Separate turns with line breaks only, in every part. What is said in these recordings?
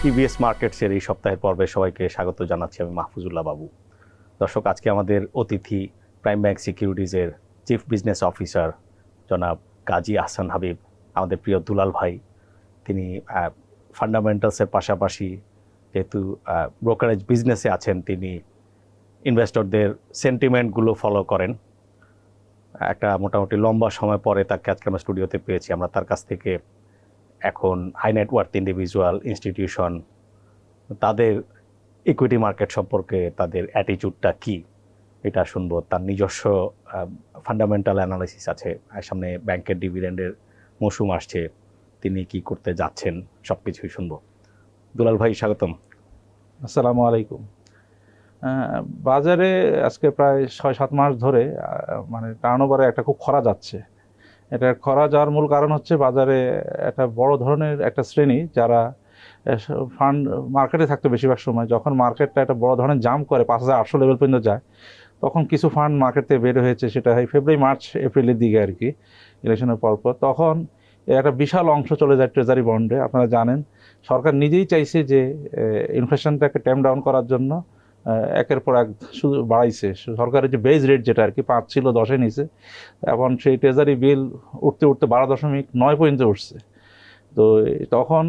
TVS মার্কেটসের এই সপ্তাহের পর্বে সবাইকে স্বাগত জানাচ্ছি। আমি মাহফুজুল্লাহ বাবু। দর্শক, আজকে আমাদের অতিথি প্রাইম ব্যাংক সিকিউরিটিজের চিফ বিজনেস অফিসার জনাব কাজী আহসান হাবিব, আমাদের প্রিয় দুলাল ভাই। তিনি ফান্ডামেন্টালসের পাশাপাশি যেহেতু ব্রোকারেজ বিজনেসে আছেন, তিনি ইনভেস্টরদের সেন্টিমেন্টগুলো ফলো করেন। একটা মোটামুটি লম্বা সময় পরে তাকে আজকে আমরা স্টুডিওতে পেয়েছি। আমরা তার কাছ থেকে এখন হাই নেটওয়ার্থ ইন্ডিভিজুয়াল ইনস্টিটিউশন, তাদের ইকুইটি মার্কেট সম্পর্কে তাদের অ্যাটিটিউডটা কি, এটা শুনবো। তার নিজস্ব ফান্ডামেন্টাল অ্যানালাইসিস আছে। সামনে ব্যাংকের ডিভিডেন্ডের মৌসুম আসছে, তিনি কি করতে যাচ্ছেন, সব কিছুই শুনবো। দুলাল ভাই, স্বাগতম।
আসসালামু আলাইকুম। বাজারে আজকে প্রায় 6-7 মাস ধরে মানে টার্নওভারে একটা খুব খরা যাচ্ছে। এটা খরা যাওয়ার মূল কারণ হচ্ছে বাজারে একটা বড় ধরনের একটা শ্রেণী যারা ফান্ড মার্কেটে থাকতো বেশিরভাগ সময়, যখন মার্কেটটা একটা বড় ধরনের জাম্প করে 5,800 লেভেল পর্যন্ত যায়, তখন কিছু ফান্ড মার্কেট থেকে বের হয়েছে। সেটা হয় ফেব্রুয়ারি, মার্চ, এপ্রিলের দিকে আর কি, ইলেকশনের পরপর। তখন একটা বিশাল অংশ চলে যায় ট্রেজারি বন্ডে। আপনারা জানেন সরকার নিজেই চাইছে যে ইনফ্লেশনটাকে ট্যাম ডাউন করার জন্য একের পর এক শুধু বাড়াইছে। সরকারের যে বেজ রেট যেটা আর কি 5 ছিল 10-এ নিচে, এখন সেই ট্রেজারি বিল উঠতে উঠতে 12.9 পর্যন্ত উঠছে। তো তখন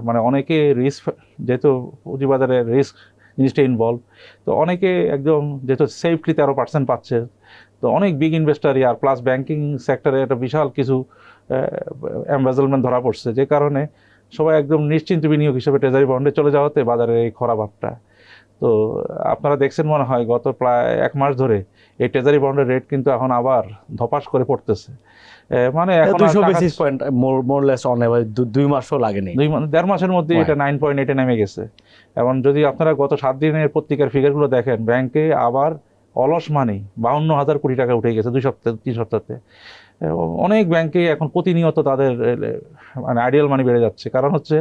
মানে অনেকে রিস্ক, যেহেতু পুঁজিবাজারে রিস্ক জিনিসটা ইনভলভ, তো অনেকে একদম যেহেতু সেফলি 13% পাচ্ছে, তো অনেক বিগ ইনভেস্টারই আর প্লাস ব্যাংকিং সেক্টরে একটা বিশাল কিছু এমবেজলমেন্ট ধরা পড়ছে, যে কারণে সবাই একদম নিশ্চিন্ত বিনিয়োগ হিসেবে ট্রেজারি বন্ডে চলে যাওয়াতে বাজারে এই খরাভাবটা। তো আপনারা দেখছেন মনে হয় গত প্রায় 1 মাস ধরে এই ট্রেজারি বন্ডের রেট কিন্তু এখন আবার ধপাস করে পড়তেছে। মানে এখন
200 basis point more less on average, 2 মাসও লাগেনি।
1.5 মাসের মধ্যে এটা 9.8-এ নেমে গেছে। এবং যদি আপনারা গত 7 দিনের পত্রিকার ফিগারগুলো দেখেন, ব্যাংকে আবার অলস মানি 52,000 কোটি টাকা উঠে গেছে 2 সপ্তাহ 3 সপ্তাহে। অনেক ব্যাংকে এখন প্রতিনিয়ত তাদের মানে আইডিয়াল মানি বেড়ে যাচ্ছে। কারণ হচ্ছে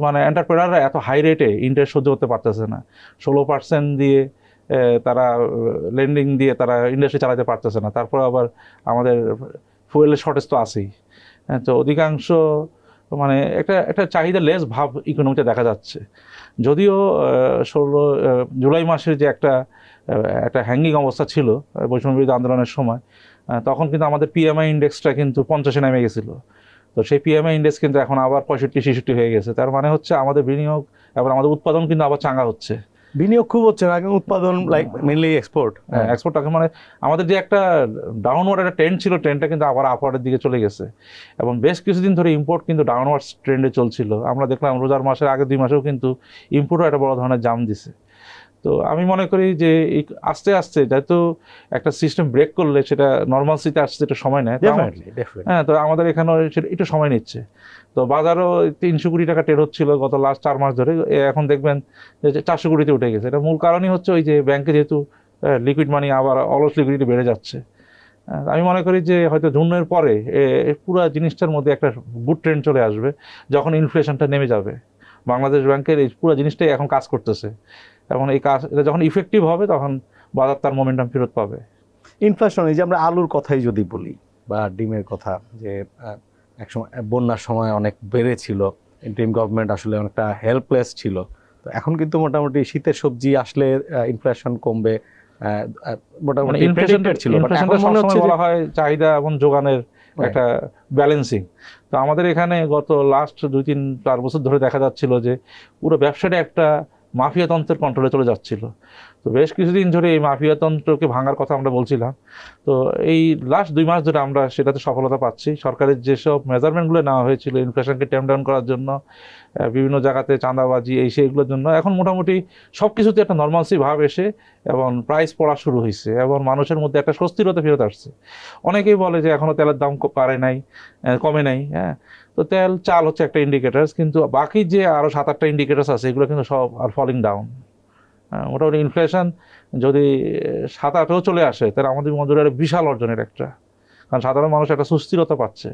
মানে এন্টারপ্রেনাররা এত হাই রেটে ইন্টারেস্ট সহ্য করতে পারতেছে না। 16% দিয়ে তারা লেন্ডিং দিয়ে তারা ইন্ডাস্ট্রি চালাতে পারতেছে না। তারপর আবার আমাদের ফুয়েলের শর্টেজ তো আছেই। তো অধিকাংশ মানে একটা একটা চাহিদা লেস ভাব ইকোনমিতে দেখা যাচ্ছে। যদিও 16 জুলাই মাসের যে একটা একটা হ্যাঙ্গিং অবস্থা ছিল বৈষম্যবিরোধী আন্দোলনের সময়, তখন কিন্তু আমাদের পিএমআই ইন্ডেক্সটা কিন্তু 50-এ নেমে গেছিলো। তো সেই পিএমআই ইন্ডেক্স কিন্তু এখন আবার 65-66 হয়ে গেছে। তার মানে হচ্ছে আমাদের বিনিয়োগ এবং আমাদের উৎপাদন কিন্তু আবার চাঙ্গা হচ্ছে।
বিনিয়োগ খুব হচ্ছে না, উৎপাদন লাইক মেইনলি এক্সপোর্ট।
এক্সপোর্ট মানে আমাদের যে একটা ডাউনওয়ার্ড একটা ট্রেন্ড ছিল, ট্রেন্ডটা কিন্তু আবার আপওয়ার্ডের দিকে চলে গেছে। এবং বেশ কিছুদিন ধরে ইম্পোর্ট কিন্তু ডাউনওয়ার্ড ট্রেন্ডে চলছিল। আমরা দেখলাম রোজার মাসের আগে 2 মাসেও কিন্তু ইম্পোর্টও একটা বড় ধরনের জাম দিছে। তো আমি মনে করি যে আস্তে আস্তে যেহেতু একটা সিস্টেম ব্রেক করলে সেটা নর্মালসিতে আসতে একটু সময় নেয়। হ্যাঁ, তো আমাদের এখানেও সেটা একটু সময় নিচ্ছে। তো বাজারও 300 কোটি টাকা ট্রেড হচ্ছিল গত লাস্ট 4 মাস ধরে, এখন দেখবেন যে 400 কোটিতে উঠে গেছে। এটা মূল কারণই হচ্ছে ওই যে ব্যাংকে যেহেতু লিকুইড মানি আবার অলস লিকুইডিটি বেড়ে যাচ্ছে। আমি মনে করি যে হয়তো জুনের পরে পুরো জিনিসটার মধ্যে একটা গুড ট্রেন্ড চলে আসবে, যখন ইনফ্লেশনটা নেমে যাবে। বাংলাদেশ ব্যাংকের এই পুরো জিনিসটাই এখন কাজ করতেছে, এবং এই কাজ এটা যখন ইফেক্টিভ হবে তখন বাজার তার মোমেন্টাম ফেরত পাবে।
ইনফ্লেশন, এই যে আমরা আলুর কথাই যদি বলি বা ডিমের কথা, যে একসময় বন্যার সময় অনেক বেড়েছিল, ইন্টারিম গভর্নমেন্ট আসলে অনেকটা হেল্পলেস ছিল। তো এখন কিন্তু মোটামুটি শীতের সবজি আসলে ইনফ্লেশন কমবে মোটামুটি প্রেডিক্টেড ছিল।
ইনফ্লেশনটা সবসময় বলা হয় চাহিদা এবং যোগানের একটা ব্যালেন্সিং। তো আমাদের এখানে গত লাস্ট 2-3-4 বছর ধরে দেখা যাচ্ছিল যে পুরো ব্যবসাটা একটা মাফিয়াতন্ত্রের কন্ট্রোলে চলে যাচ্ছিল। তো বেশ কিছুদিন ধরে এই মাফিয়াতন্ত্রকে ভাঙার কথা আমরা বলছিলাম। তো এই লাস্ট 2 মাস ধরে আমরা সেটাতে সফলতা পাচ্ছি। সরকারের যেসব মেজারমেন্টগুলো নেওয়া হয়েছিল ইনফ্লেশনকে ট্যাম ডাউন করার জন্য, বিভিন্ন জায়গাতে চাঁদাবাজি এই সেইগুলোর জন্য, এখন মোটামুটি সব কিছুতে একটা নর্মালসি ভাব এসে এবং প্রাইস পড়া শুরু হয়েছে এবং মানুষের মধ্যে একটা স্বস্তিরতা ফেরত আসছে। অনেকেই বলে যে এখনও তেলের দাম কমে নাই। হ্যাঁ, তো তেল চাল হচ্ছে একটা ইন্ডিকেটার্স, কিন্তু বাকি যে আরও 7-8টা ইন্ডিকেটার্স আছে এগুলো কিন্তু সব আর ফলিং ডাউন। মোটামুটি ইনফ্লেশন যদি 7-8-এও চলে আসে তাহলে আমাদের মজুরের বিশাল অর্জনের একটা, কারণ সাধারণ মানুষ একটা সুস্থিরতা পাচ্ছে।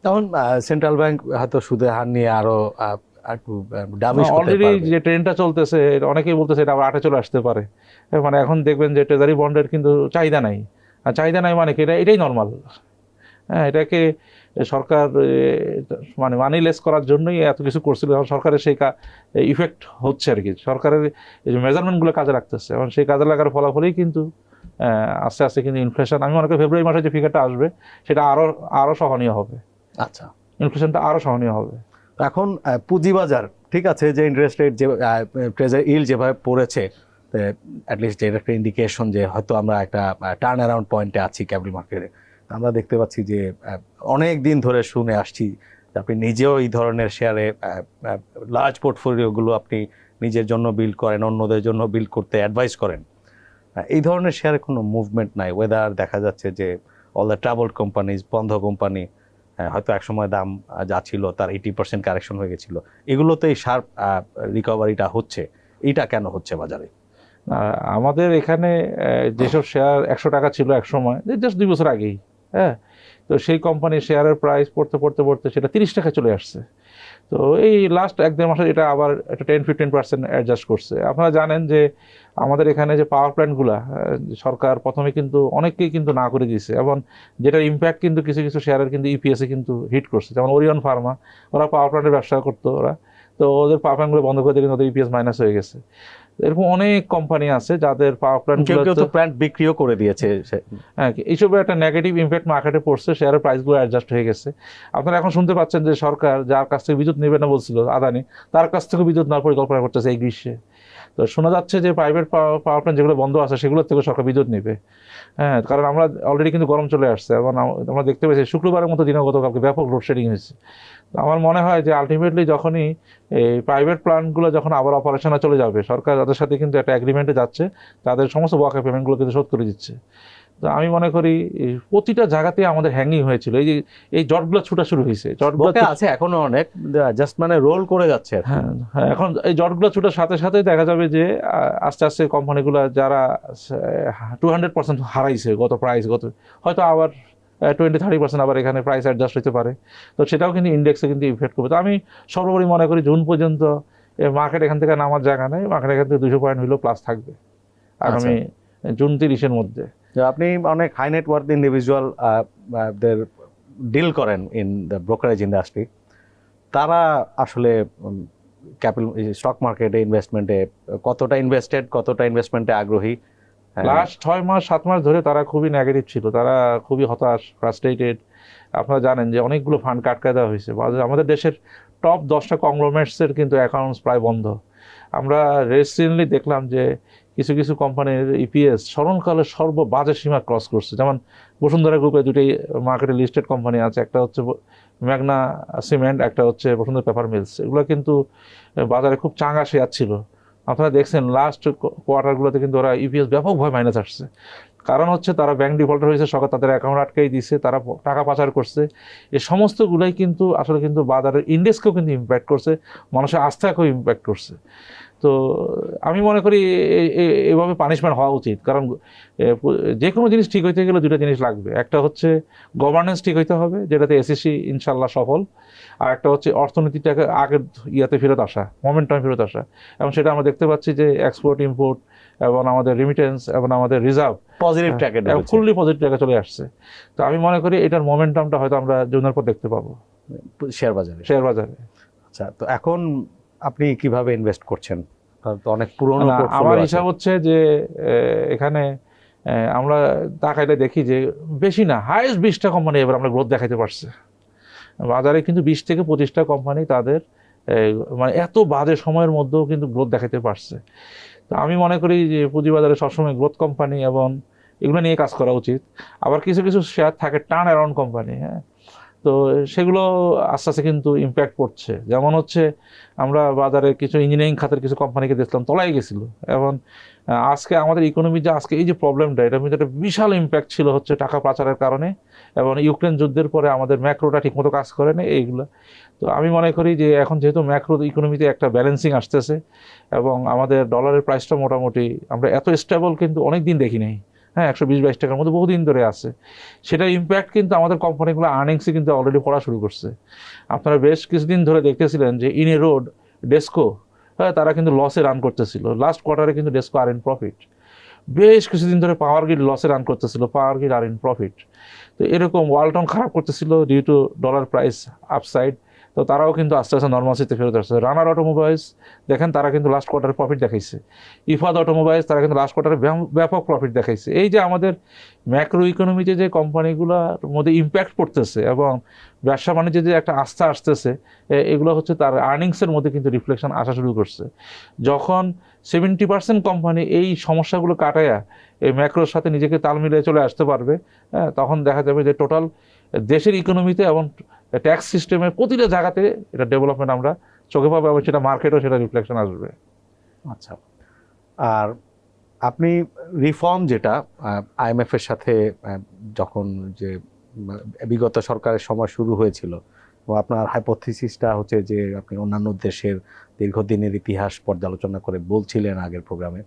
তখন সেন্ট্রাল ব্যাংক হয়তো সুদের হার নিয়ে আরো একটু ডামিশ করতে
অলরেডি
পারবে।
যে ট্রেনটা চলতেছে অনেকেই বলতেছে এটা আবার 8-এ চলে আসতে পারে। মানে এখন দেখবেন যে ট্রেজারি বন্ডের কিন্তু চাহিদা নাই। আর চাহিদা নাই মানে কি, এটাই নর্মাল। হ্যাঁ, এটাকে সরকার মানে মানিলেস করার জন্যই এত কিছু করছিল, এখন সরকারের সেই ইফেক্ট হচ্ছে আর কি, সরকারের এই যে মেজারমেন্টগুলো কাজে রাখতেছে, এবং সেই কাজে লাগার ফলাফলেই কিন্তু আস্তে আস্তে কিন্তু ইনফ্লেশন, আমি মনে করি ফেব্রুয়ারি মাসে যে ফিগারটা আসবে সেটা আরো সহনীয় হবে,
আচ্ছা,
ইনফ্লেশনটা আরো সহনীয় হবে।
এখন পুঁজিবাজার ঠিক আছে, যে ইন্টারেস্ট রেট যে ট্রেজারি ইল্ড যেভাবে পড়েছে, অ্যাটলিস্ট এর একটা ইন্ডিকেশন যে হয়তো আমরা একটা টার্ন অ্যারাউন্ড পয়েন্টে আছি ক্যাপিটাল মার্কেটে। আমরা দেখতে পাচ্ছি যে অনেক দিন ধরে শুনে আসছি আপনি নিজেও এই ধরনের শেয়ারে লার্জ পোর্টফোলিওগুলো আপনি নিজের জন্য বিল্ড করেন, অন্যদের জন্য বিল্ড করতে অ্যাডভাইস করেন। এই ধরনের শেয়ারে কোনো মুভমেন্ট নাই, ওয়েদার দেখা যাচ্ছে যে অল দ্য ট্রাভেল কোম্পানিজ, বন্ধ কোম্পানি, হয়তো একসময় দাম যা ছিল তার 80% কারেকশন হয়ে গেছিল, এগুলোতে এই শার্প রিকভারিটা হচ্ছে, এইটা কেন হচ্ছে বাজারে?
আমাদের এখানে যেসব শেয়ার 100 টাকা ছিল এক সময়, জাস্ট 2 বছর আগেই, হ্যাঁ, তো সেই কোম্পানির শেয়ারের প্রাইস পড়তে পড়তে পড়তে সেটা 30 টাকা চলে আসছে। তো এই লাস্ট 1-1.5 মাসে এটা আবার একটা 10-15% অ্যাডজাস্ট করছে। আপনারা জানেন যে আমাদের এখানে যে পাওয়ার প্ল্যান্টগুলা সরকার প্রথমে কিন্তু অনেককেই কিন্তু না করে দিয়েছে, এবং যেটার ইম্প্যাক্ট কিন্তু কিছু কিছু শেয়ারের কিন্তু ইপিএসে কিন্তু হিট করছে, যেমন ওরিয়ন ফার্মা, ওরা পাওয়ার প্ল্যান্টের ব্যবসা করতো ওরা, তো ওদের পাওয়ার প্ল্যান্টগুলো বন্ধ করে দিয়ে কিন্তু ওদের ইপিএস মাইনাস হয়ে গেছে। এরকম অনেক কোম্পানি আছে যাদের পাওয়ার
প্ল্যান্ট বিক্রিও করে দিয়েছে।
হ্যাঁ, এইসবের একটা নেগেটিভ ইম্প্যাক্ট মার্কেটে পড়ছে, শেয়ারের প্রাইসগুলো অ্যাডজাস্ট হয়ে গেছে। আপনারা এখন শুনতে পাচ্ছেন যে সরকার যার কাছ থেকে বিদ্যুৎ নেবে না বলছিল আদানি, তার কাছ থেকে বিদ্যুৎ নেওয়ার পরিকল্পনা করতেছে এই গ্রীষ্মে। তো শোনা যাচ্ছে যে প্রাইভেট পাওয়ার প্ল্যান্ট যেগুলো বন্ধ আছে সেগুলোর থেকে সরকার বিদ্যুৎ নেবে। হ্যাঁ, কারণ আমরা অলরেডি কিন্তু গরম চলে আসছে, এবং আমরা দেখতে পেয়েছি শুক্রবারের মতো দিনে গতকালকে ব্যাপক লোডশেডিং হয়েছে। তো আমার মনে হয় যে আলটিমেটলি যখনই এই প্রাইভেট প্ল্যান্টগুলো যখন আবার অপারেশনে চলে যাবে, সরকার তাদের সাথে কিন্তু একটা এগ্রিমেন্টে যাচ্ছে, তাদের সমস্ত বকেয়া পেমেন্টগুলো কিন্তু শোধ করে দিচ্ছে। তো আমি মনে করি প্রতিটা জায়গাতে আমাদের হ্যাঙ্গিং হয়েছিল, এই যে এই জটগুলো ছুটা শুরু হয়েছে, জটগুলো
আছে এখনো অনেক, জাস্ট মানে রোল করে যাচ্ছে।
হ্যাঁ, এখন এই জটগুলো ছুটার সাথে সাথে দেখা যাবে যে আস্তে আস্তে কোম্পানিগুলো যারা 200% হারাইছে গত প্রাইস, হয়তো আবার 20-30% আবার এখানে প্রাইস অ্যাডজাস্ট হতে পারে, তো সেটাও কিন্তু ইন্ডেক্সে কিন্তু ইফেক্ট করবে। তো আমি সর্বোপরি মনে করি জুন পর্যন্ত মার্কেট এখান থেকে নামার জায়গা নেই, মার্কেট এখান থেকে 200 পয়েন্ট হলেও প্লাস থাকবে আগামী জুন 30-এর মধ্যে।
আপনি অনেক হাই নেট ওয়ার্থ ইন্ডিভিজুয়াল দের ডিল করেন ইন দ্য ব্রোকারেজ ইন্ডাস্ট্রি, তারা আসলে ক্যাপিটাল স্টক মার্কেটে ইনভেস্টমেন্টে কতটা ইনভেস্টেড, কতটা ইনভেস্টমেন্টে আগ্রহী?
লাস্ট 6 মাস 7 মাস ধরে তারা খুবই নেগেটিভ ছিল, তারা খুবই হতাশ, ফ্রাস্ট্রেটেড। আপনারা জানেন যে অনেকগুলো ফান্ড কাটকে দেওয়া হয়েছে, আমাদের দেশের টপ 10টা কংগ্লোমেরেটসের কিন্তু অ্যাকাউন্টস প্রায় বন্ধ। আমরা রিসেন্টলি দেখলাম যে কিছু কিছু কোম্পানির ইপিএস স্মরণকালের সর্ববাজে সীমা ক্রস করছে, যেমন বসুন্ধরা গ্রুপে দুটি মার্কেটে লিস্টেড কোম্পানি আছে, একটা হচ্ছে ম্যাগনা সিমেন্ট, একটা হচ্ছে বসুন্ধরা পেপার মিলস, এগুলো কিন্তু বাজারে খুব চাঙ্গা শেয়ার ছিল। আপনারা দেখছেন লাস্ট কোয়ার্টারগুলোতে কিন্তু ওরা ইপিএস ব্যাপকভাবে মাইনাস আসছে, কারণ হচ্ছে তারা ব্যাংক ডিফল্টার হয়েছে, সরকার তাদের অ্যাকাউন্ট আটকাই দিচ্ছে, তারা টাকা পাচার করছে। এই সমস্তগুলোই কিন্তু আসলে কিন্তু বাজারের ইন্ডেক্সকেও কিন্তু ইম্প্যাক্ট করছে, মানুষের আস্থাকেও ইম্প্যাক্ট করছে। তো আমি মনে করি এভাবে পানিশমেন্ট হওয়া উচিত, কারণ যে কোনো জিনিস ঠিক হইতে গেলে দুটো জিনিস লাগবে, একটা হচ্ছে গভর্নেন্স ঠিক হইতে হবে, যেটাতে এসএসসি ইনশাল্লাহ সফল, আর একটা হচ্ছে অর্থনীতিটাকে আগের ইয়াতে ফেরত আসা, মোমেন্টামে ফেরত আসা, এবং সেটা আমরা দেখতে পাচ্ছি যে এক্সপোর্ট ইম্পোর্ট এবং আমাদের রিমিটেন্স এবং আমাদের রিজার্ভ
পজিটিভ ট্র্যাকে
ফুললি পজিটিভ ট্র্যাকে চলে আসছে। তো আমি মনে করি এটার মোমেন্টামটা হয়তো আমরা জুনের পর দেখতে পাবো
শেয়ার বাজারে। আচ্ছা, তো এখন আপনি কিভাবে ইনভেস্ট করছেন? তো অনেক পুরনো
আমার হিসাব হচ্ছে যে এখানে আমরা তাকাইলে দেখি যে বেশি না, হাইয়েস্ট 20টা কোম্পানি এবার আমরা গ্রোথ দেখাইতে পারছে বাজারে, কিন্তু 20-25টা কোম্পানি তাদের মানে এত বাজে সময়ের মধ্যেও কিন্তু গ্রোথ দেখাতে পারছে। তো আমি মনে করি যে পুঁজিবাজারে সবসময় গ্রোথ কোম্পানি এবং এগুলো নিয়ে কাজ করা উচিত। আবার কিছু কিছু শেয়ার থাকে টার্ন অ্যারাউন্ড কোম্পানি, হ্যাঁ, তো সেগুলো আস্তে আস্তে কিন্তু ইম্প্যাক্ট পড়ছে। যেমন হচ্ছে আমরা বাজারে কিছু ইঞ্জিনিয়ারিং খাতের কিছু কোম্পানিকে দেখলাম তলায় গেছিলো, এবং আজকে আমাদের ইকোনমি যে আজকে এই যে প্রবলেমটা, এটার মধ্যে একটা বিশাল ইম্প্যাক্ট ছিল হচ্ছে টাকা পাচারের কারণে, এবং ইউক্রেন যুদ্ধের পরে আমাদের ম্যাক্রোটা ঠিকমতো কাজ করে না এইগুলো। তো আমি মনে করি যে এখন যেহেতু ম্যাক্রো ইকোনমিতে একটা ব্যালেন্সিং আসতেছে, এবং আমাদের ডলারের প্রাইসটা মোটামুটি আমরা এত স্টেবল কিন্তু অনেক দিন দেখি নাই, হ্যাঁ, 120-22 টাকার মধ্যে বহুদিন ধরে আছে, সেটার ইম্প্যাক্ট কিন্তু আমাদের কোম্পানিগুলো আর্নিংসে কিন্তু অলরেডি পড়া শুরু করছে। আপনারা বেশ কিছুদিন ধরে দেখতেছিলেন যে ইন এ রোড, ডেস্কো, হ্যাঁ, তারা কিন্তু লসে রান করতেছিল, লাস্ট কোয়ার্টারে কিন্তু ডেস্কো আর ইন প্রফিট। বেশ কিছুদিন ধরে পাওয়ার গ্রিড লসে রান করতেছিল, power grid are in profit. তো এরকম ওয়ালটন খারাপ করতেছিল due to dollar price upside, তো তারাও কিন্তু আস্তে আস্তে নর্মালসিতে ফেরত আসছে। রানার অটোমোবাইলস দেখেন তারা কিন্তু লাস্ট কোয়ার্টারে প্রফিট দেখাইছে। ইফাদ অটোমোবাইলস তারা কিন্তু লাস্ট কোয়ার্টারে ব্যাপক প্রফিট দেখাইছে। এই যে আমাদের ম্যাক্রো ইকোনমিতে যে কোম্পানিগুলোর মধ্যে ইম্প্যাক্ট পড়তেছে এবং ব্যবসা বাণিজ্যে যে একটা আস্থা আসতেছে, এগুলো হচ্ছে তার আর্নিংসের মধ্যে কিন্তু রিফ্লেকশন আসা শুরু করছে। যখন 70% কোম্পানি এই সমস্যাগুলো কাটায়া এই ম্যাক্রোর সাথে নিজেকে তাল মিলিয়ে চলে আসতে পারবে, তখন দেখা যাবে যে টোটাল দেশের ইকোনমিতে এবং ট্যাক্স সিস্টেমের প্রতিটা জায়গাতে এটা ডেভেলপমেন্ট আমরা চোখে পাবো এবং সেটা মার্কেটেও সেটা রিফ্লেকশন আসবে।
আচ্ছা, আর আপনি রিফর্ম যেটা আইএমএফ এর সাথে যখন যে বিগত সরকারের সময় শুরু হয়েছিল, এবং আপনার হাইপোথিসিসটা হচ্ছে যে আপনি অন্যান্য দেশের দীর্ঘদিনের ইতিহাস পর্যালোচনা করে বলছিলেন আগের প্রোগ্রামে,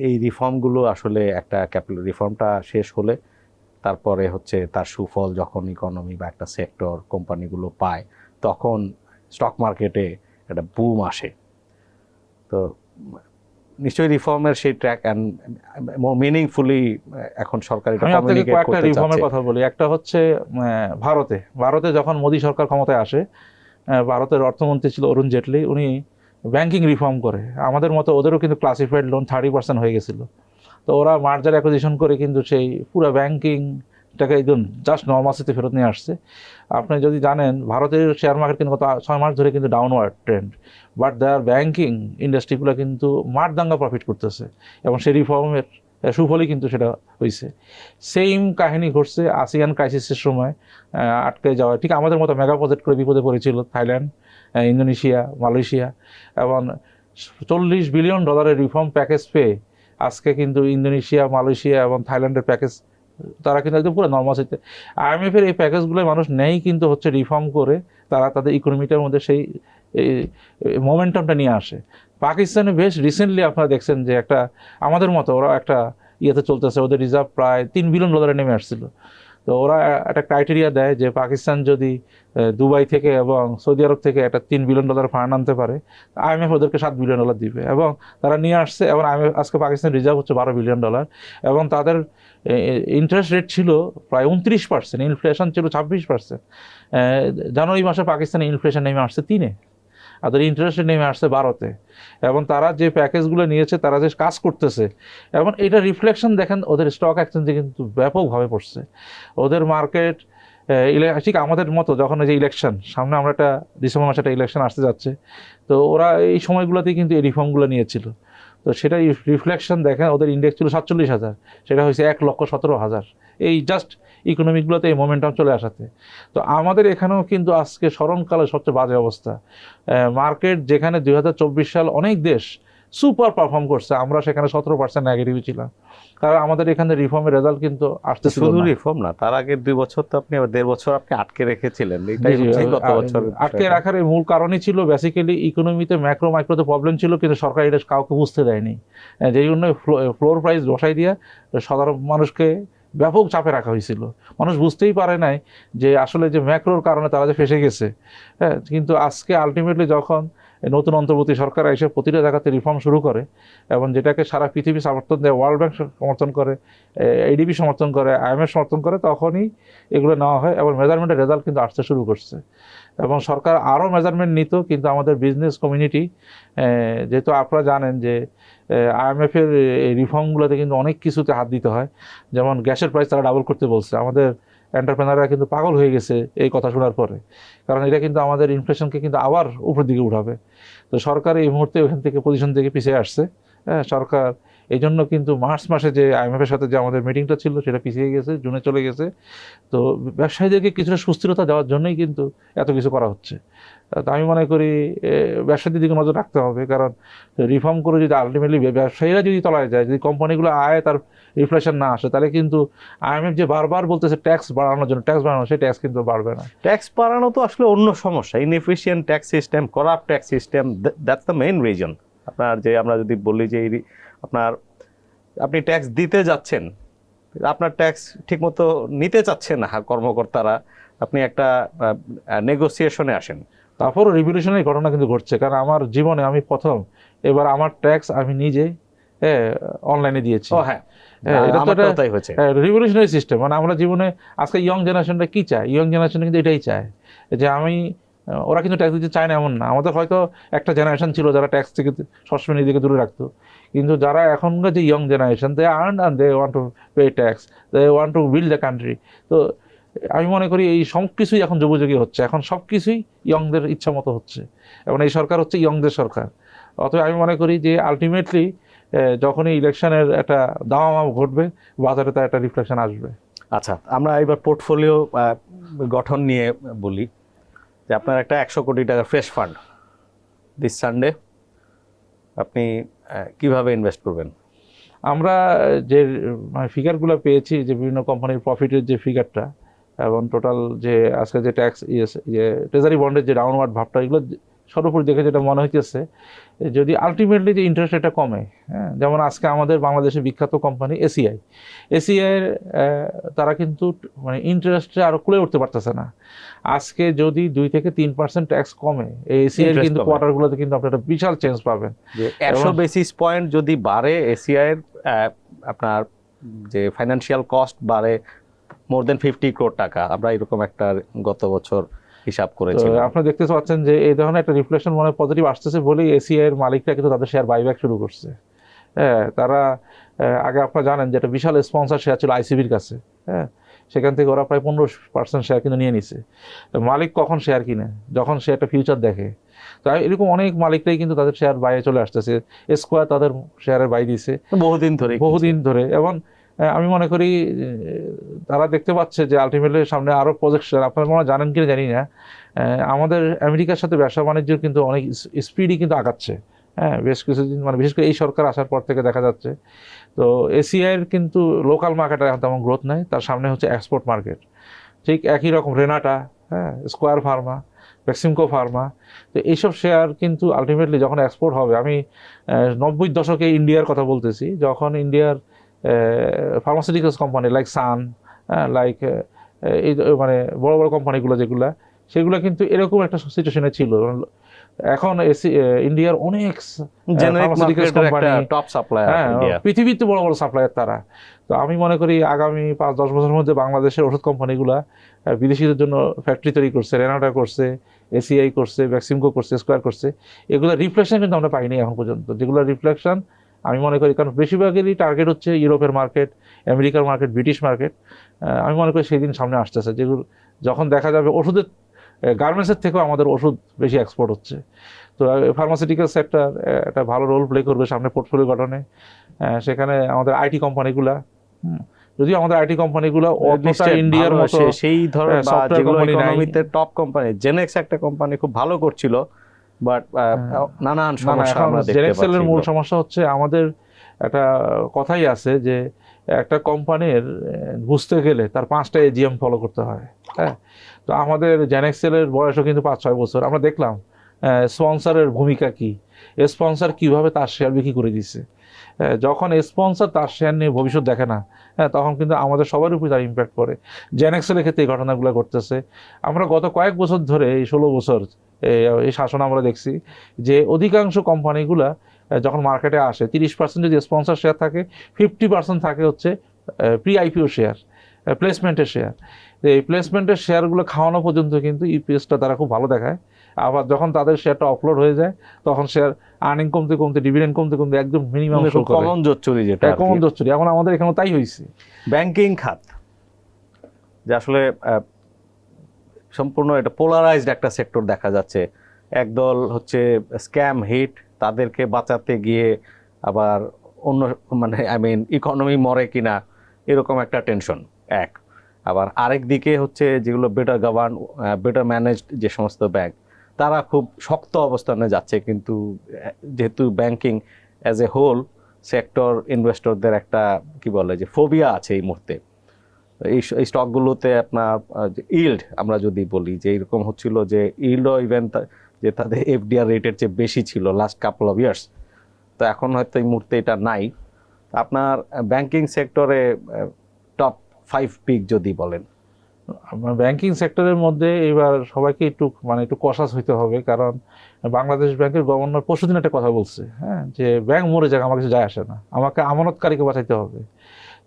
এই রিফর্মগুলো আসলে একটা ক্যাপিটাল রিফর্মটা শেষ হলে তারপরে হচ্ছে তার সুফল যখন ইকোনমি বা একটা সেক্টর কোম্পানিগুলো পায়, তখন স্টক মার্কেটে একটা বুম আসে। তো নিশ্চয়ই রিফর্মের সেই ট্র্যাক অ্যান্ড মিনিংফুলি এখন সরকার এটা
আমি আপনাকে
কমিউনিকেট
কয়েকটা
করতে
রিফর্মের
চাচ্ছে।
কথা বলি। একটা হচ্ছে ভারতে যখন মোদী সরকার ক্ষমতায় আসে, ভারতের অর্থমন্ত্রী ছিল অরুণ জেটলি, উনি ব্যাংকিং রিফর্ম করে। আমাদের মতো ওদেরও কিন্তু ক্লাসিফাইড লোন 30% হয়ে গেছিলো। তো ওরা মার্জার অ্যাকুইজিশন করে কিন্তু সেই পুরো ব্যাংকিংটাকে একদম জাস্ট নর্মাসিতে ফেরত নিয়ে আসছে। আপনি যদি জানেন ভারতের শেয়ার মার্কেট কিন্তু গত 6 মাস ধরে কিন্তু downward trend, but there banking ইন্ডাস্ট্রিগুলো কিন্তু মারদাঙ্গা প্রফিট করতেছে এবং সেই রিফর্মের সুফলই কিন্তু সেটা হয়েছে। সেম কাহিনী ঘটছে আসিয়ান ক্রাইসিসের সময়, আটকে যাওয়া ঠিক আমাদের মতো মেগা প্রজেক্ট করে বিপদে পড়েছিল থাইল্যান্ড, ইন্দোনেশিয়া, মালয়েশিয়া, এবং $40 বিলিয়ন রিফর্ম প্যাকেজ পেয়ে আজকে কিন্তু ইন্দোনেশিয়া, মালয়েশিয়া এবং থাইল্যান্ডের প্যাকেজ তারা কিন্তু একদম পুরো নর্মাসিতে। আইএমএফের এই প্যাকেজগুলো মানুষ নেই কিন্তু হচ্ছে রিফর্ম করে তারা তাদের ইকোনমিটার মধ্যে সেই মোমেন্টামটা নিয়ে আসে। পাকিস্তানে বেশ রিসেন্টলি আপনারা দেখছেন যে একটা আমাদের মতো ওরা একটা ইয়েতে চলতেছে, ওদের রিজার্ভ প্রায় $3 বিলিয়ন নেমে আসছিল। তো ওরা একটা ক্রাইটেরিয়া দেয় যে পাকিস্তান যদি দুবাই থেকে এবং সৌদি আরব থেকে একটা $3 বিলিয়ন ফান্ড আনতে পারে, আইএমএফ ওদেরকে $7 বিলিয়ন দিবে, এবং তারা নিয়ে আসছে। এবং আইএমএফ আজকে পাকিস্তান রিজার্ভ হচ্ছে $12 বিলিয়ন, এবং তাদের ইন্টারেস্ট রেট ছিল প্রায় 29%, ইনফ্লেশন ছিল 26%। জানুয়ারি মাসে পাকিস্তানে ইনফ্লেশন নেমে আসছে 3-এ, আর ইন্টারেস্ট রেট নেমে আসছে 12-তে। এবং তারা যে প্যাকেজগুলো নিয়েছে, তারা যে কাজ করতেছে, এবং এটা রিফ্লেকশন দেখেন ওদের স্টক এক্সচেঞ্জে কিন্তু ব্যাপকভাবে পড়ছে। ওদের মার্কেট ঠিক আমাদের মতো যখন এই যে ইলেকশন সামনে, আমরা একটা ডিসেম্বর মাসে একটা ইলেকশন আসতে যাচ্ছে, তো ওরা এই সময়গুলোতেই কিন্তু এই রিফর্মগুলো নিয়েছিল। তো সেটা রিফ্লেকশন দেখেন ওদের ইন্ডেক্স ছিল 47,000, সেটা হয়েছে 1,17,000 এই জাস্ট ইকোনমিকগুলোতে এই মোমেন্টাম চলে আসাতে। তো আমাদের এখানেও কিন্তু আজকে স্মরণকালে সবচেয়ে বাজে অবস্থা। মার্কেট যেখানে 2024 সাল অনেক দেশ সুপার পারফর্ম করছে, আমরা সেখানে 17% নেগেটিভ ছিলাম, কারণ আমাদের এখানে রিফর্মের রেজাল্ট কিন্তু আসতেছিল
শুধু
না।
রিফর্ম না, তার আগের 2 বছর তো আপনি 1.5 বছর আপনি আটকে রেখেছিলেন, এটাই হচ্ছে গত বছর
আটকে রাখার এই মূল কারণই ছিল বেসিক্যালি ইকোনমিতে মাইক্রোতে প্রবলেম ছিল, কিন্তু সরকার এটা কাউকে বুঝতে দেয়নি। যেই জন্য ফ্লোর প্রাইস বসাই দিয়ে সাধারণ মানুষকে ব্যাপক চাপে রাখা হয়েছিল। মানুষ বুঝতেই পারে নাই যে আসলে যে ম্যাক্রোর কারণে তারা যে ফেসে গেছে। হ্যাঁ, কিন্তু আজকে আলটিমেটলি যখন নতুন অন্তর্বর্তী সরকার এসে প্রতিটা জায়গাতে রিফর্ম শুরু করে, এবং যেটাকে সারা পৃথিবী সমর্থন দেয়, ওয়ার্ল্ড ব্যাংক সমর্থন করে, এডিবি সমর্থন করে, আইএমএফ সমর্থন করে, তখনই এগুলো নেওয়া হয় এবং মেজারমেন্টের রেজাল্ট কিন্তু আসতে শুরু করছে। এবং সরকার আরও মেজারমেন্ট নিত, কিন্তু আমাদের বিজনেস কমিউনিটি, যেহেতু আপনারা জানেন যে আইএমএফের এই রিফর্মগুলোতে কিন্তু অনেক কিছুতে হাত দিতে হয়, যেমন গ্যাসের প্রাইস তারা ডাবল করতে বলছে। আমাদের এন্টারপ্রেনাররা কিন্তু পাগল হয়ে গেছে এই কথা শোনার পরে, কারণ এটা কিন্তু আমাদের ইনফ্লেশনকে কিন্তু আবার উপরের দিকে উঠাবে। তো সরকার এই মুহূর্তে ওখান থেকে পজিশন থেকে পিছিয়ে আসছে। হ্যাঁ, সরকার এই জন্য কিন্তু মার্চ মাসে যে আইএমএফের সাথে যে আমাদের মিটিংটা ছিল সেটা পিছিয়ে গেছে, জুনে চলে গেছে। তো ব্যবসায়ীদেরকে কিছুটা সুস্থিরতা দেওয়ার জন্যই কিন্তু এত কিছু করা হচ্ছে। তো আমি মনে করি ব্যবসায়ীদের দিকে নজর রাখতে হবে, কারণ রিফর্ম করে যদি আলটিমেটলি ব্যবসায়ীরা যদি তলায় যায়, যদি কোম্পানিগুলো আয় তার রিফ্লেকশন না আসে, তাহলে কিন্তু আইএমএফ যে বারবার বলতেছে ট্যাক্স বাড়ানোর জন্য, ট্যাক্স বাড়ানো, সেই ট্যাক্স কিন্তু বাড়বে না।
ট্যাক্স বাড়ানো তো আসলে অন্য সমস্যা, inefficient tax system, corrupt tax system, that's the main reason. আপনার যে আমরা যদি বলি যে আপনি ট্যাক্স দিতে যাচ্ছেন, আপনার ট্যাক্স ঠিকমতো নিতে চাচ্ছে না কর্মকর্তারা, আপনি একটা নেগোসিয়েশনে আসেন।
তারপরও রিভলিউশনারি ঘটনা কিন্তু ঘটছে, কারণ আমার জীবনে আমি প্রথম এবার আমার ট্যাক্স আমি নিজে অনলাইনে দিয়েছি।
ও হ্যাঁ,
এটা তো
আমারটাও তাই হয়েছে।
Revolutionary system. মানে আমরা জীবনে আজকে ইয়ং জেনারেশনটা কি চায়, ইয়ং জেনারেশন কিন্তু এটাই চায় যে আমি ওরা কিন্তু ট্যাক্স দিতে চায় না এমন না। আমাদের হয়তো একটা জেনারেশন ছিল যারা ট্যাক্স থেকে সবসময় নিজেকে দূরে রাখতো, কিন্তু যারা এখনকার যে young generation, they earn and they want to pay tax, they want to build the country. তো আমি মনে করি এই সব কিছুই এখন যুগোযোগী হচ্ছে, এখন সব কিছুই ইয়ংদের ইচ্ছা মতো হচ্ছে, এবং এই সরকার হচ্ছে ইয়ংদের সরকার। অতএব আমি মনে করি যে আলটিমেটলি যখনই ইলেকশনের একটা দামামা ঘটবে, বাজারে তার একটা রিফ্লেকশন আসবে।
আচ্ছা, আমরা এবার পোর্টফোলিও গঠন নিয়ে বলি যে আপনার একটা 100 কোটি টাকার ফ্রেশ ফান্ড দিস সানডে, আপনি কিভাবে ইনভেস্ট করবেন?
আমরা যে ফিগারগুলো পেয়েছি, যে বিভিন্ন কোম্পানির প্রফিটের যে ফিগারটা এবং টোটাল যে আজকে যে ট্যাক্স যে ট্রেজারি বন্ডের যে ডাউনওয়ার্ড ভাবটা, এগুলো সর্বোপরি দেখে যেটা মনে হইতেছে, যদি আলটিমেটলি যে ইন্টারেস্ট রেটটা কমে, হ্যাঁ, যেমন আজকে আমাদের বাংলাদেশের বিখ্যাত কোম্পানি এসিআইয়ের তারা কিন্তু মানে ইন্টারেস্টে আরও কুলে উঠতে পারতেছে না। আজকে যদি 2 থেকে 3% ট্যাক্স কমে, এই এসিআইয়ের
Interest
কিন্তু
কমে।
কোয়ার্টারগুলোতে কিন্তু আপনার একটা বিশাল চেঞ্জ পাবেন।
যে 100 বেসিস পয়েন্ট যদি বাড়ে এসিআইয়ের, আপনার যে ফাইন্যান্সিয়াল কস্ট বাড়ে মোর দেন 50 কোটি টাকা, আমরা এরকম একটা গত বছর হিসাব
তো
করেছিলাম।
আপনি দেখতে পাচ্ছেন যে এই ধরনের একটা রিফ্লেকশন মনে পজিটিভ আসতেছে বলেই এসিআইয়ের মালিকরা কিন্তু তাদের শেয়ার বাইব্যাক শুরু করছে। হ্যাঁ, তারা আগে আপনারা জানেন যে একটা বিশাল স্পন্সর শেয়ার ছিল আইসিবির কাছে, হ্যাঁ, সেখান থেকে ওরা প্রায় 15% শেয়ার কিন্তু নিয়ে নিছে। তো মালিক কখন শেয়ার কিনে? যখন সে একটা ফিউচার দেখে। তো এরকম অনেক মালিকরাই কিন্তু তাদের শেয়ার বাইরে চলে আসতেছে। স্কোয়ার তাদের শেয়ারের বাই দিছে বহুদিন ধরে, এবং আমি মনে করি তারা দেখতে পাচ্ছে যে আলটিমেটলি সামনে আরও প্রজেকশন, আপনারা মনে হয় জানেন কিনা জানি না, আমাদের আমেরিকার সাথে ব্যবসা বাণিজ্য কিন্তু অনেক স্পিডই কিন্তু আগাচ্ছে। হ্যাঁ, বেশ কিছুদিন মানে বিশেষ করে এই সরকার আসার পর থেকে দেখা যাচ্ছে। তো এসিআইয়ের কিন্তু লোকাল মার্কেটে এখন তেমন গ্রোথ নাই, তার সামনে হচ্ছে এক্সপোর্ট মার্কেট। ঠিক একই রকম রেনাটা, হ্যাঁ, স্কোয়ার ফার্মা, বেক্সিমকো ফার্মা, তো এইসব শেয়ার কিন্তু আলটিমেটলি যখন এক্সপোর্ট হবে, আমি 90 দশকে ইন্ডিয়ার কথা বলতেছি, যখন ইন্ডিয়ার ফার্মাসিউটিক্যালস কোম্পানি লাইক সান, লাইক এই মানে বড় বড় কোম্পানিগুলো যেগুলো, সেগুলো কিন্তু এরকম একটা সিচুয়েশনে ছিল। এখন ইন্ডিয়ার অনেক ফার্মাসিউটিক্যালস কোম্পানি,
টপ সাপ্লায়ার
হ্যাঁ,
ইন্ডিয়া।
পৃথিবীতে বড় বড় সাপ্লায়ার তারা। তো আমি মনে করি আগামী 5-10 বছরের মধ্যে বাংলাদেশের ওষুধ কোম্পানিগুলো বিদেশিদের জন্য ফ্যাক্টরি তৈরি করছে, রেনাটা করছে, এসিআই করছে, বেক্সিমকো করছে, স্কোয়ার করছে। এগুলো রিফ্লেকশন কিন্তু আমরা পাইনি এখন পর্যন্ত। যেগুলো রিফ্লেকশন আমি মনে করি, কারণ বেশিরভাগেরই টার্গেট হচ্ছে ইউরোপের মার্কেট, আমেরিকার মার্কেট, ব্রিটিশ মার্কেট। আমি মনে করি সেই দিন সামনে আসতেছে, যেগুলো যখন দেখা যাবে ওষুধের গার্মেন্টসের থেকেও আমাদের ওষুধ বেশি এক্সপোর্ট হচ্ছে। তো ফার্মাসিউটিক্যাল সেক্টর একটা ভালো রোল প্লে করবে সামনে পোর্টফোলিও গঠনে। সেখানে আমাদের আইটি কোম্পানিগুলা, যদিও আমাদের আইটি কোম্পানিগুলো অতটা ইন্ডিয়ার মতো
সেই ধরনের
সফটওয়্যার
যেগুলো
কোম্পানি নাই।
ইকোনমিতে টপ কোম্পানি, জেনেক্স একটা কোম্পানি খুব ভালো করছিল, বাট নানান সমস্যা আমরা দেখতে
জেনেক্সেলের
পাচ্ছি।
মূল সমস্যা হচ্ছে, আমাদের একটা কথাই আছে যে একটা কোম্পানির বুঝতে গেলে তার 5টা এজিএম ফলো করতে হয়। হ্যাঁ, তো আমাদের জেনেক্সেলের বয়সও কিন্তু 5-6 বছর। আমরা দেখলাম স্পন্সরের ভূমিকা কি, স্পন্সর কিভাবে তার শেয়ার বিক্রি করে দিচ্ছে। যখন স্পন্সর তার শেয়ার নিয়ে ভবিষ্যৎ দেখে না, হ্যাঁ, তখন কিন্তু আমাদের সবার উপরে তার ইম্প্যাক্ট পড়ে। জেনেক্সেলের ক্ষেত্রে এই ঘটনাগুলো ঘটতেছে। আমরা গত কয়েক বছর ধরে, এই 16 বছর এই শাসন আমরা দেখছি যে অধিকাংশ কোম্পানিগুলা যখন মার্কেটে আসে, 30% যদি স্পন্সর শেয়ার থাকে, 50% থাকে হচ্ছে প্রি আইপিও শেয়ার, প্লেসমেন্টের শেয়ার। এই প্লেসমেন্টের শেয়ারগুলো খাওয়ানো পর্যন্ত কিন্তু ইপিএসটা তারা খুব ভালো দেখায়। আবার যখন তাদের শেয়ারটা অফলোড হয়ে যায়, তখন শেয়ার আর্নিং কমতে কমতে, ডিভিডেন্ড কমতে কমতে একদম মিনিমাম
কমন জোচ্চুরি, যেটা
কমন জোচ্চুরি। এখন আমাদের এখানে তাই হয়েছে।
ব্যাংকিং খাত যে আসলে সম্পূর্ণ এটা পোলারাইজড একটা সেক্টর দেখা যাচ্ছে। একদল হচ্ছে স্ক্যাম হিট, তাদেরকে বাঁচাতে গিয়ে আবার অন্য মানে ইকোনমি মরে কিনা এরকম একটা টেনশন এক। আবার আরেক দিকে হচ্ছে যেগুলো বেটার গভর্ন, বেটার ম্যানেজড যে সমস্ত ব্যাংক, তারা খুব শক্ত অবস্থানে যাচ্ছে। কিন্তু যেহেতু banking as a whole sector, ইনভেস্টরদের একটা কি বলে যে ফোবিয়া আছে এই মুহূর্তে। এই স্টকগুলোতে আপনার ইল্ড আমরা যদি বলি যে এরকম হচ্ছিল যে ইল্ডও ইভেন যে তাদের এফডিআর রেটের চেয়ে বেশি ছিল লাস্ট কাপল অফ ইয়ার্স, তো এখন হয়তো এই মুহূর্তে এটা নাই। আপনার ব্যাংকিং সেক্টরে টপ 5 পিক যদি বলেন,
ব্যাংকিং সেক্টরের মধ্যে এবার সবাইকে একটু কশাস হইতে হবে, কারণ বাংলাদেশ ব্যাংকের গভর্নর পরশুদিন একটা কথা বলছে, হ্যাঁ, যে ব্যাংক মরে যাক আমার কিছু যায় আসে না, আমাকে আমানতকারীকে বাঁচাইতে হবে।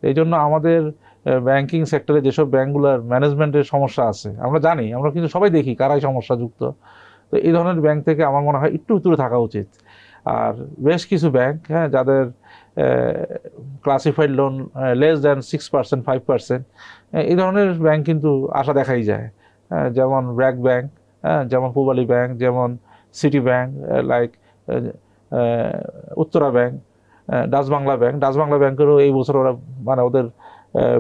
এই জন্য আমাদের ব্যাংকিং সেক্টরে যেসব ব্যাংকগুলোর ম্যানেজমেন্টের সমস্যা আছে আমরা জানি, আমরা কিন্তু সবাই দেখি কারাই সমস্যাযুক্ত। তো এই ধরনের ব্যাংক থেকে আমার মনে হয় একটু দূরে থাকা উচিত। আর বেশ কিছু ব্যাংক, হ্যাঁ, যাদের ক্লাসিফাইড লোন লেস দ্যান 6%, 5%, এই ধরনের ব্যাংক কিন্তু আশা দেখাই যায়। যেমন ব্র্যাক ব্যাংক, যেমন পূবালী ব্যাংক, যেমন City Bank, like Uttara Bank, Dutch Bangla ব্যাংকেরও এই বছর ওরা মানে ওদের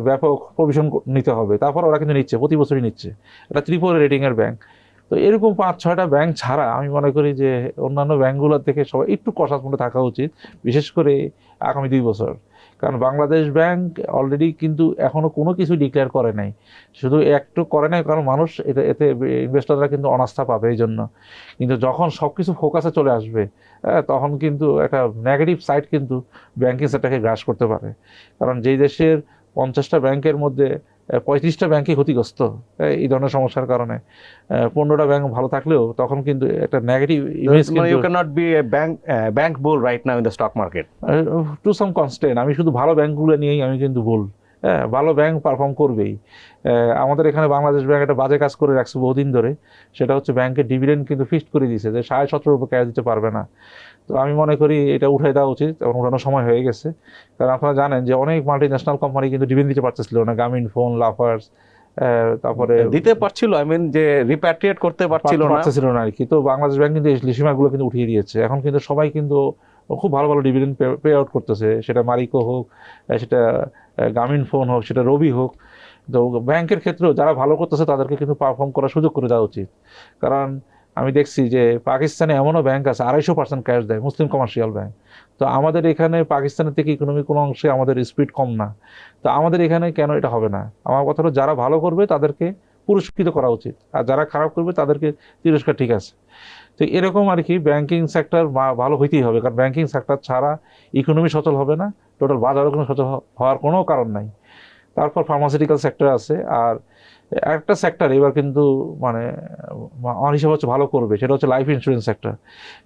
ব্যাপক প্রভিশন নিতে হবে, তারপর ওরা কিন্তু নিচ্ছে, প্রতি বছরই নিচ্ছে। এটা ত্রিপুরা রেটিংয়ের ব্যাংক। তো এরকম 5-6টা ব্যাংক ছাড়া আমি মনে করি যে অন্যান্য ব্যাংকগুলোর থেকে সবাই একটু কষাস মনে থাকা উচিত, বিশেষ করে আগামী 2 বছর। কারণ বাংলাদেশ ব্যাংক অলরেডি কিন্তু এখনও কোনো কিছু ডিক্লেয়ার করে নাই, শুধু একটু করে নাই কারণ মানুষ এতে ইনভেস্টররা কিন্তু অনাস্থা পাবে এই জন্য। কিন্তু যখন সব কিছু ফোকাসে চলে আসবে, তখন কিন্তু একটা নেগেটিভ সাইড কিন্তু ব্যাংকিং সেক্টরকে গ্রাস করতে পারে। কারণ যেই দেশের 50টা ব্যাংকের মধ্যে 35টা ব্যাংকই ক্ষতিগ্রস্ত এই ধরনের সমস্যার কারণে, 15টা ব্যাংক ভালো থাকলেও তখন কিন্তু একটা নেগেটিভ ইমেজ
মানে you cannot be a bank bull right now in the stock market.
To some constant. আমি শুধু ভালো ব্যাংকগুলো নিয়েই আমি কিন্তু ভুল, হ্যাঁ, ভালো ব্যাংক পারফর্ম করবেই। আমাদের এখানে বাংলাদেশ ব্যাংক একটা বাজে কাজ করে রাখছে বহুদিন ধরে, সেটা হচ্ছে ব্যাংকের ডিভিডেন্ড কিন্তু ফিক্সড করে দিয়েছে যে 17.5 উপর ক্যাশ দিতে পারবে না। তো আমি মনে করি এটা উঠাই দেওয়া উচিত, এবং উঠানোর সময় হয়ে গেছে। কারণ আপনারা জানেন যে অনেক মাল্টি ন্যাশনাল কোম্পানি কিন্তু ডিভিডেন্ড দিতে পারতেছিল না, গ্রামীণ ফোন, লাফার্স, তারপরে
দিতে পারছিল, আই মিন যে রিপ্যাট্রিয়েট করতে পারছিল না
আর কি। তো বাংলাদেশ ব্যাংক কিন্তু এই সীমাগুলো কিন্তু উঠিয়ে দিয়েছে। এখন কিন্তু সবাই কিন্তু খুব ভালো ভালো ডিভিডেন্ড পে আউট করতেছে, সেটা মারিকো হোক, সেটা গ্রামীণ ফোন হোক, সেটা রবি হোক। তো ব্যাংকের ক্ষেত্রেও যারা ভালো করতেছে তাদেরকে কিন্তু পারফর্ম করার সুযোগ করে দেওয়া উচিত। কারণ আমি দেখছি যে পাকিস্তানে এমনও ব্যাংক আছে 250% ক্যাশ দেয়, মুসলিম কমার্শিয়াল ব্যাংক। তো আমাদের এখানে পাকিস্তানের থেকে ইকোনমিক কোনো অংশে আমাদের স্পিড কম না, তো আমাদের এখানে কেন এটা হবে না? আমার কথা হলো যারা ভালো করবে তাদেরকে পুরস্কৃত করা উচিত, আর যারা খারাপ করবে তাদেরকে তিরস্কার, ঠিক আছে। তো এরকম আর কি ব্যাংকিং সেক্টর ভালো হইতেই হবে, কারণ ব্যাংকিং সেক্টর ছাড়া ইকোনমি সচল হবে না, টোটাল বাজারও কোনো সচল হওয়ার কোনো কারণ নাই। তারপর ফার্মাসিউটিক্যাল সেক্টর আছে, আর একটা সেক্টর এবার কিন্তু মানে আমার হিসাব হচ্ছে ভালো করবে, সেটা হচ্ছে লাইফ ইন্স্যুরেন্স সেক্টর।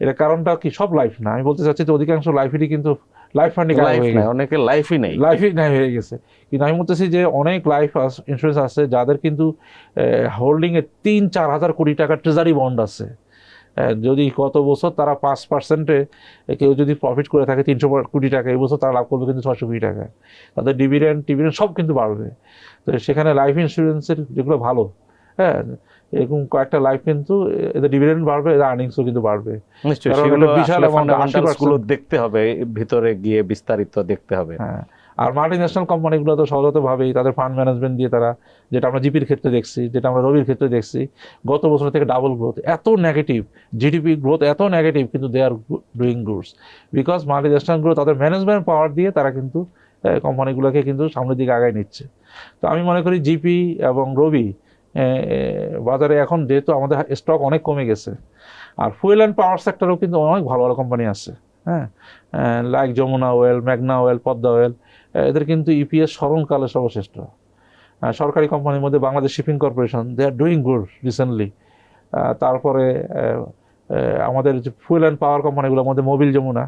এটা কারণটা কি, সব লাইফ না, আমি বলতে চাচ্ছি যে অধিকাংশ লাইফেরই কিন্তু লাইফ ফান্ডিং
অনেকের লাইফই নেই
হয়ে গেছে। কিন্তু আমি বলতেছি যে অনেক লাইফ ইন্স্যুরেন্স আছে যাদের কিন্তু হোল্ডিংয়ে 3-4 হাজার কোটি টাকার ট্রেজারি বন্ড আছে। যদি গত বছর তারা 5%-এ কেউ যদি প্রফিট করে থাকে 300 কোটি টাকা, এই বছর তারা লাভ করবে কিন্তু 600 কোটি টাকা। তাদের ডিভিডেন্ড সব কিন্তু বাড়বে। তো সেখানে লাইফ ইন্স্যুরেন্সের যেগুলো ভালো, হ্যাঁ, এরকম কয়েকটা লাইফ কিন্তু এদের ডিভিডেন্ড বাড়বে, এদের আর্নিংসও কিন্তু বাড়বে।
বিশাল গুলো দেখতে হবে, ভিতরে গিয়ে বিস্তারিত দেখতে হবে।
হ্যাঁ, আর মাল্টি ন্যাশনাল কোম্পানিগুলো তো সহজাতভাবেই তাদের ফান্ড ম্যানেজমেন্ট দিয়ে তারা, যেটা আমরা জিপির ক্ষেত্রে দেখছি, যেটা আমরা রবির ক্ষেত্রে দেখছি, গত বছর থেকে ডাবল গ্রোথ, এত নেগেটিভ জিডিপি গ্রোথ, এত নেগেটিভ, কিন্তু they are doing goods because multi ন্যাশনালগুলো তাদের ম্যানেজমেন্ট পাওয়ার দিয়ে তারা কিন্তু কোম্পানিগুলোকে কিন্তু সামনের দিকে আগায় নিচ্ছে। তো আমি মনে করি জিপি এবং রবি বাজারে এখন যেহেতু আমাদের স্টক অনেক কমে গেছে, আর ফুয়েল অ্যান্ড পাওয়ার সেক্টরেও কিন্তু অনেক ভালো ভালো কোম্পানি আছে, হ্যাঁ, লাইক যমুনা ওয়েল, মেঘনা ওয়েল, পদ্মা ওয়েল, এদের কিন্তু ইপিএস স্মরণকালে সর্বশ্রেষ্ঠ। সরকারি কোম্পানির মধ্যে Bangladesh shipping corporation, they are doing good recently. তারপরে আমাদের যে ফুয়েল অ্যান্ড পাওয়ার কোম্পানিগুলোর মধ্যে মোবিল যমুনা,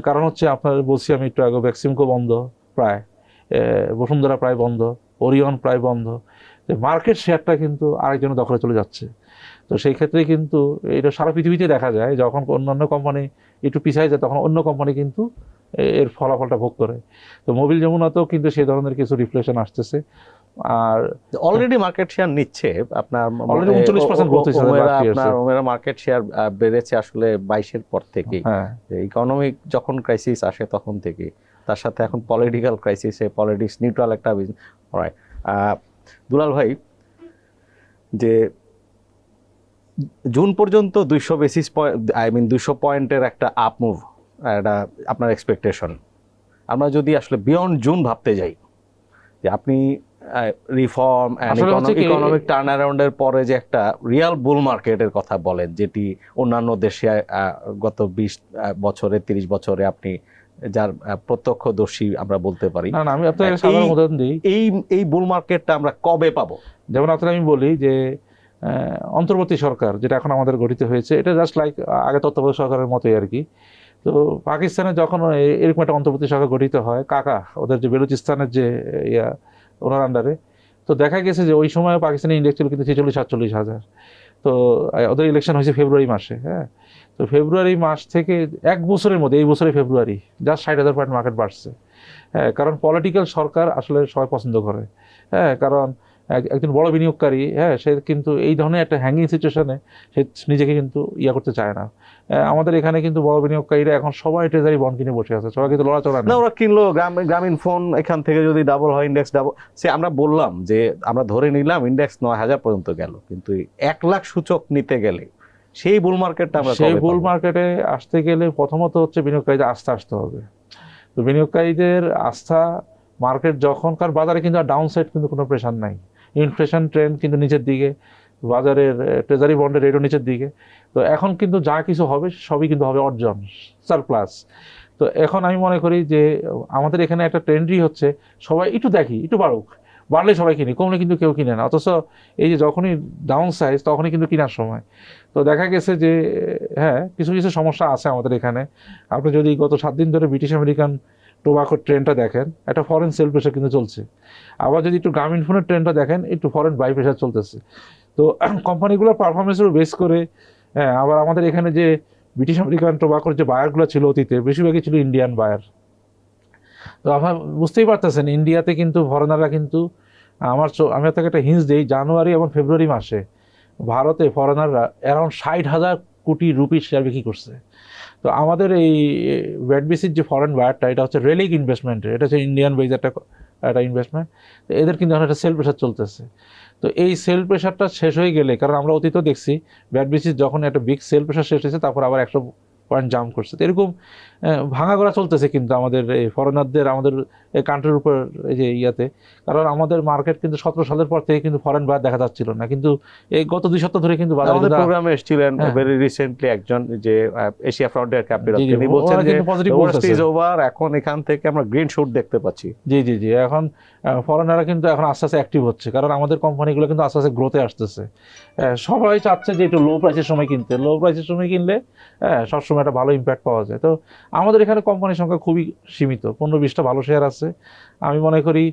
কারণ হচ্ছে আপনার বলছি আমি একটু আগে, ভ্যাক্সিমকো বন্ধ প্রায়, বসুন্ধরা প্রায় বন্ধ, ওরিয়ন প্রায় বন্ধ। মার্কেট শেয়ারটা কিন্তু আরেকজনের দখলে চলে যাচ্ছে। তো সেই ক্ষেত্রে কিন্তু এটা সারা পৃথিবীতে দেখা যায়, যখন অন্যান্য কোম্পানি একটু পিছায় যায় তখন অন্য কোম্পানি কিন্তু এর ফলাফলটা ভোগ করে। তো মোবিল যমুনাতেও কিন্তু সেই ধরনের কিছু রিফ্লেকশন আসতেছে। আর
অলরেডি মার্কেট শেয়ার নিচ্ছে আপনার,
অলরেডি 39% গ্রোথ হয়েছে
আপনার ওমেরা মার্কেট শেয়ার বেড়েছে আসলে 22-এর পর থেকেই। ইকোনমিক যখন ক্রাইসিস আসে তখন থেকে, তার সাথে এখন পলিটিক্যাল ক্রাইসিসে পলিটিক্স নিউট্রাল একটা অলরাইট। দুলাল ভাই, যে জুন পর্যন্ত 200 বেসিস পয়েন্ট, আই মিন 200 পয়েন্টের একটা আপ মুভ, এটা আপনার এক্সপেকটেশন। আমরা যদি আসলে বিয়ন্ড জুন ভাবতে যাই, যে আপনি রিফর্ম অ্যান্ড ইকোনমিক টার্ন অ্যারাউন্ডের পরে যে একটা রিয়াল বুল মার্কেটের কথা বলেন, যেটি অন্যান্য দেশে গত 20 বছরে 30 বছরে আপনি যার প্রত্যক্ষদর্শী আমরা বলতে পারি,
আমি আপনাকে সাধারণ উদাহরণ দিই,
এই বুল মার্কেটটা আমরা কবে পাবো?
যেমন আপনার আমি বলি যে অন্তর্বর্তী সরকার যেটা এখন আমাদের গঠিত হয়েছে, এটা জাস্ট লাইক আগে তত্ত্বাবধায়ক সরকারের মতোই আর কি। তো পাকিস্তানে যখন এরকম একটা অন্তর্বর্তী সরকার গঠিত হয়, কাকা ওদের যে বেলুচিস্তানের যে ইয়া ওনার আন্ডারে, তো দেখা গেছে যে ওই সময় পাকিস্তানের ইন্ডেক্স ছিল কিন্তু 46-47 হাজার। তো ওদের ইলেকশন হয়েছে ফেব্রুয়ারি মাসে, হ্যাঁ। তো ফেব্রুয়ারি মাস থেকে এক বছরের মধ্যে, এই বছরের ফেব্রুয়ারি জাস্ট 60,000 পয়েন্ট মার্কেট বাড়ছে। হ্যাঁ, কারণ পলিটিক্যাল সরকার আসলে সবাই পছন্দ করে। হ্যাঁ, কারণ একজন বড় বিনিয়োগকারী, হ্যাঁ, সে কিন্তু এই ধরনের একটা হ্যাঙ্গিং সিচুয়েশনে সে নিজেকে কিন্তু করতে চায় না। আমাদের এখানে কিন্তু বড় বিনিয়োগকারীরা এখন সবাই ট্রেজারি বন্ড কিনে বসে আছে, সবাই কিন্তু লড়াচড়া
না,
নেই।
ওরা কিনলো গ্রামীণ ফোন, এখান থেকে যদি ডাবল হয় ইন্ডেক্স ডাবল, সে আমরা বললাম যে আমরা ধরে নিলাম ইন্ডেক্স 9,000 পর্যন্ত গেল, কিন্তু 1 লাখ সূচক নিতে গেলে সেই বুল মার্কেটটা আমরা
সেই
কবে
বুল
পাবো?
মার্কেটে আসতে গেলে প্রথমত হচ্ছে বিনিয়োগকারীদের আস্থা আসতে হবে। তো বিনিয়োগকারীদের আস্থা, মার্কেট যখন, কারণ বাজারে কিন্তু আর ডাউন সাইড কিন্তু কোনো প্রেশার নাই, ইনফ্লেশন ট্রেন্ড কিন্তু নিচের দিকে, বাজারের ট্রেজারি বন্ডের রেটও নিচের দিকে। তো এখন কিন্তু যা কিছু হবে সবই কিন্তু হবে অর্জন, সারপ্লাস। তো এখন আমি মনে করি যে আমাদের এখানে একটা ট্রেন্ডই হচ্ছে সবাই একটু দেখি, একটু বাড়ুক, বাড়লে সবাই কিনে, কমলে কিন্তু কেউ কিনে না। অথচ এই যে যখনই ডাউন সাইজ তখনই কিন্তু কেনার সময়। তো দেখা গেছে যে হ্যাঁ, কিছু কিছু সমস্যা আছে আমাদের এখানে। আপনি যদি গত 7 দিন ধরে ব্রিটিশ আমেরিকান টোবাকোর ট্রেন্ডটা দেখেন, একটা ফরেন সেল প্রেশার কিন্তু চলছে। আবার যদি একটু গ্রামীণ ফোনের ট্রেন্ডটা দেখেন, একটু ফরেন বাই প্রেশার চলতেছে। তো কোম্পানিগুলোর পারফরমেন্সের বেস করে, হ্যাঁ, আবার আমাদের এখানে যে ব্রিটিশ আমেরিকান টোবাকোর যে বায়ারগুলো ছিল অতীতে, বেশিরভাগই ছিল ইন্ডিয়ান বায়ার। তো আপনার বুঝতেই পারতেছেন ইন্ডিয়াতে কিন্তু ফরেনাররা কিন্তু আমি আপনাকে একটা হিন্স দিই, জানুয়ারি এবং ফেব্রুয়ারি মাসে ভারতে ফরেনাররা অ্যারাউন্ড 60,000 কোটি রুপি শেয়ার বিক্রি করছে। তো আমাদের এই ওয়েডবিসির যে ফরেন বায়ারটা, এটা হচ্ছে রেলিক ইনভেস্টমেন্টের, এটা হচ্ছে ইন্ডিয়ান বেজ একটা একটা ইনভেস্টমেন্ট। তো এদের কিন্তু এখন একটা সেল প্রেশার চলতেছে। তো এই সেল প্রেশারটা শেষ হয়ে গেলে, কারণ আমরা অতীতেও দেখছি ওয়েডবিসির যখন একটা বিগ সেল প্রেশার শেষ হয়েছে তারপর আবার 100 পয়েন্ট জাম্প করছে। তো এরকম ভাঙাগড়া চলতেছে কিন্তু আমাদের এই ফরেনারদের আমাদের এই কান্ট্রির উপর এই যে কারণ আমাদের মার্কেট কিন্তু 17 সালের পর থেকে কিন্তু ফরেন বায়ার দেখা যাচ্ছিল না, কিন্তু এই গত 2 সপ্তাহ ধরে কিন্তু বাজারে
আমাদের প্রোগ্রামে এসেছিলেন
হ্যাঁ।
ভেরি রিসেন্টলি একজন যে এশিয়া ফ্রন্টিয়ার ক্যাপিটাল,
জি, জি,
তিনি বলছেন
ওরা
যে
কিন্তু পজিটিভ
the worst
বলতেছে।
is over, এখন এখান থেকে আমরা গ্রিন শুট দেখতে পাচ্ছি।
জি জি জি, এখন ফরেনাররা কিন্তু এখন আস্তে আস্তে অ্যাক্টিভ হচ্ছে, কারণ আমাদের কোম্পানিগুলো কিন্তু আস্তে আস্তে গ্রোথে আসতেছে। সবাই চাচ্ছে যে একটু লো প্রাইসের সময় কিনতে, লো প্রাইসের সময় কিনলে সবসময় একটা ভালো ইম্প্যাক্ট পাওয়া যায়। তো আমাদের এখানে কোম্পানির সংখ্যা খুবই সীমিত, 15-20টা ভালো শেয়ার আছে। আমি মনে করি